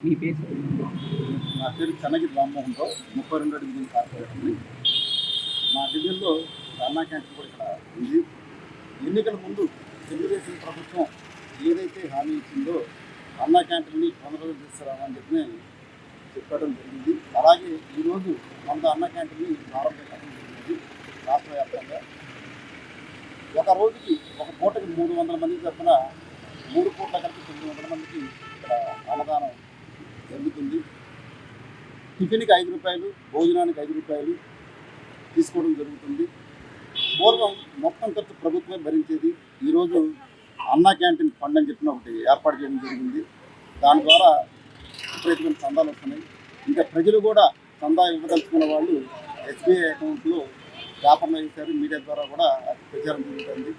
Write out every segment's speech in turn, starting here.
మీ పేరు? నా పేరు చెన్నగిరి రామ్మోహన్ రావు, 32 డివిజన్ కార్పొరేటర్ని. మా డివిజన్లో అన్నా క్యాంటీన్ కూడా ఇక్కడ ఉంది. ఎన్నికల ముందు తెలుగుదేశం ప్రభుత్వం ఏదైతే హామీ ఇచ్చిందో అన్నా క్యాంటీన్ని పునరుద్ధరణ తీసుకురావాలని చెప్పడం జరిగింది. అలాగే ఈరోజు మన అన్నా క్యాంటీన్ని ప్రారంభించడం జరిగింది. రాష్ట్ర వ్యాప్తంగా ఒక రోజుకి ఒక పూటకి 300 మందికి తరఫున 3 పూట్ల కలిపి 900 మందికి ఇక్కడ అన్నదానం జరుగుతుంది. టిఫిన్కి 5 రూపాయలు, భోజనానికి 5 రూపాయలు తీసుకోవడం జరుగుతుంది. పూర్వం మొత్తం ఖర్చు ప్రభుత్వమే భరించేది. ఈరోజు అన్నా క్యాంటీన్ ఫండ్ అని చెప్పిన ఒకటి ఏర్పాటు చేయడం జరిగింది. దాని ద్వారా విపరీతమైన చందాలు వస్తున్నాయి. ఇంకా ప్రజలు కూడా చందా ఇవ్వదలుచుకున్న వాళ్ళు SBI అకౌంట్లో పేపర్లో వేశారు. మీడియా ద్వారా కూడా ప్రచారం జరుగుతుంది.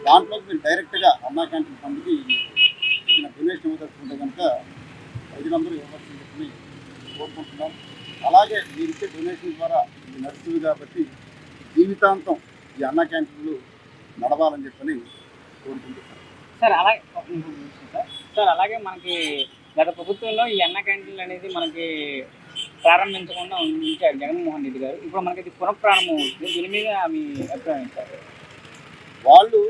దాంట్లోకి మీరు డైరెక్ట్గా అన్నా క్యాంటీన్ ఫండ్కి డొనేషన్ ఇవ్వదలుచుకుంటే కనుక ప్రజలందరూ ఇవ్వాల్సింది చెప్పి కోరుకుంటున్నాం. అలాగే మీరు ఇచ్చే డొనేషన్ ద్వారా ఇది నడుస్తుంది కాబట్టి జీవితాంతం ఈ అన్నా క్యాంటీన్లు నడవాలని చెప్పని కోరుకుంటున్నాం. సార్ అలాగే మనకి గత ప్రభుత్వంలో ఈ అన్నా క్యాంటీన్లు అనేది మనకి ప్రారంభించకుండా ఉంచారు జగన్మోహన్ రెడ్డి గారు. ఇప్పుడు మనకి ఇది పునఃప్రారంభం అవుతుంది. దీని మీద మీ అభిప్రాయం సార్? వాళ్ళు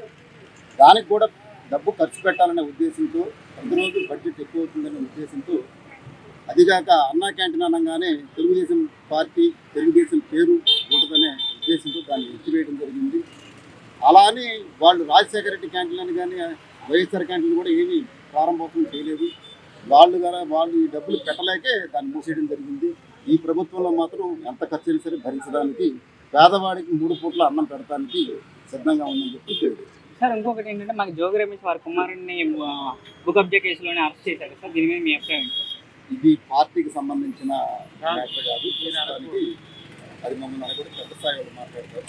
దానికి కూడా డబ్బు ఖర్చు పెట్టాలనే ఉద్దేశంతో, ప్రతిరోజు బడ్జెట్ ఎక్కువ అవుతుందనే ఉద్దేశంతో, అదిగాక అన్నా క్యాంటీన్ అనగానే తెలుగుదేశం పార్టీ, తెలుగుదేశం పేరు ఉంటుందనే ఉద్దేశంతో దాన్ని ఎత్తివేయడం జరిగింది. అలా అని వాళ్ళు రాజశేఖర రెడ్డి క్యాంటీన్ అని కానీ వైఎస్ఆర్ క్యాంటీన్ కూడా ఏమీ ప్రారంభోత్సవం చేయలేదు. వాళ్ళు ఈ డబ్బులు పెట్టలేకే దాన్ని మూసేయడం జరిగింది. ఈ ప్రభుత్వంలో మాత్రం ఎంత ఖర్చు అయినా సరే భరించడానికి, పేదవాడికి 3 పూట్ల అన్నం పెడతానికి సిద్ధంగా ఉందని చెప్పి తెలియదు. సార్ ఇంకొకటి ఏంటంటే మాకు జోగి రమేష్ వారి కుమారుడిని భూకబ్జా కేసులోనే అరెస్ట్ చేశారు సార్. దీని మీద మీ అభిప్రాయం? ఇది పార్టీకి సంబంధించిన మ్యాటర్ కాదు. ప్రస్తుతానికి అది మమ్మల్ని కూడా పెద్ద స్థాయిలో మాట్లాడతారు.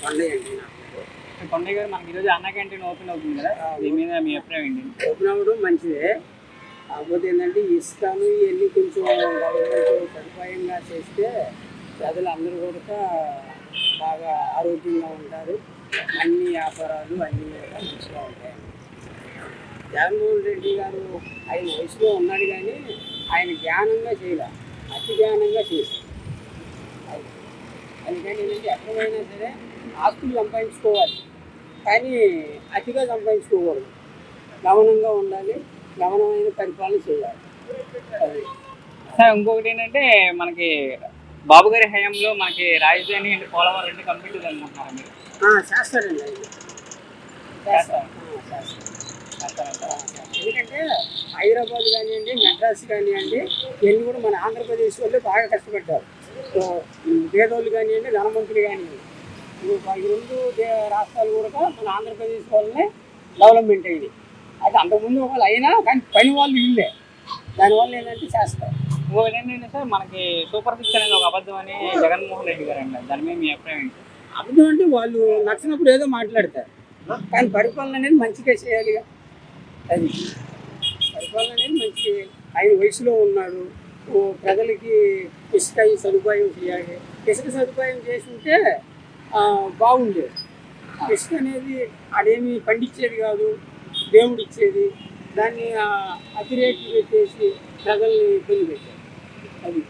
కొండయ్య గారు, మనకి ఈరోజు అన్నా క్యాంటీన్ ఓపెన్ అవుతుంది కదా, దీని మీద మీ అభిప్రాయం ఏంటి? ఓపెన్ అవ్వడం మంచిదే. కాకపోతే ఏంటంటే ఇసుకను ఇవన్నీ కొంచెం గవర్నమెంట్ సదుపాయంగా చేస్తే ప్రజలందరూ కూడా బాగా ఆరోగ్యంగా ఉంటారు. అన్ని వ్యాపారాలు అన్నీ కూడా మంచిగా ఉంటాయి. జగన్మోహన్ రెడ్డి గారు ఆయన వయసులో ఉన్నాడు కానీ ఆయన జ్ఞానంగా చేయాలి, అతి జ్ఞానంగా చేశారు. అందుకని ఏంటంటే ఎక్కడైనా సరే ఆస్తులు సంపాదించుకోవాలి, కానీ అతిగా సంపాదించుకోకూడదు. గమనంగా ఉండాలి, గమనమైన పరిపాలన చేయాలి. సార్ ఇంకొకటి ఏంటంటే మనకి బాబు గారి హయాంలో మనకి రాజధాని అంటే పోలవరం రెండు కంప్లీట్ అనుకుంటున్నారు మీరు? చేస్తారండి. ఎందుకంటే హైదరాబాద్ కానివ్వండి, మెడ్రాస్ కానివ్వండి, ఇవన్నీ కూడా మన ఆంధ్రప్రదేశ్ వాళ్ళు బాగా కష్టపడ్డారు. పేదోళ్ళు కానివ్వండి, ధనవంతులు కానివ్వండి, ఈ 2 రాష్ట్రాలు కూడా మన ఆంధ్రప్రదేశ్ వాళ్ళనే డెవలప్మెంట్ అయ్యింది. అది అంతకుముందు వాళ్ళు అయినా కానీ పని వాళ్ళు ఇల్లే, దానివల్ల ఏంటంటే చేస్తారు. ఇంకొకటి ఏంటంటే సార్, మనకి సూపర్ సిక్స్ అనేది ఒక అబద్ధం అని జగన్మోహన్ రెడ్డి గారు అన్నారు. దాని మీద మీ అభిప్రాయం ఏంటి? అబద్ధం అంటే వాళ్ళు నచ్చినప్పుడు ఏదో మాట్లాడతారు, కానీ పరిపాలన అనేది మంచిగా చేయాలిగా. అది పరిపాలన అనేది మంచి. ఆయన వయసులో ఉన్నాడు, ప్రజలకి ఇసుక సదుపాయం చేయాలి. ఇసుక సదుపాయం చేసి ఉంటే బాగుండేది. ఇసుక అనేది అదేమి పండించేది కాదు, దేవుడు ఇచ్చేది. దాన్ని అతిరేట్లు పెట్టేసి ప్రజల్ని ఇబ్బంది పెట్టారు. అది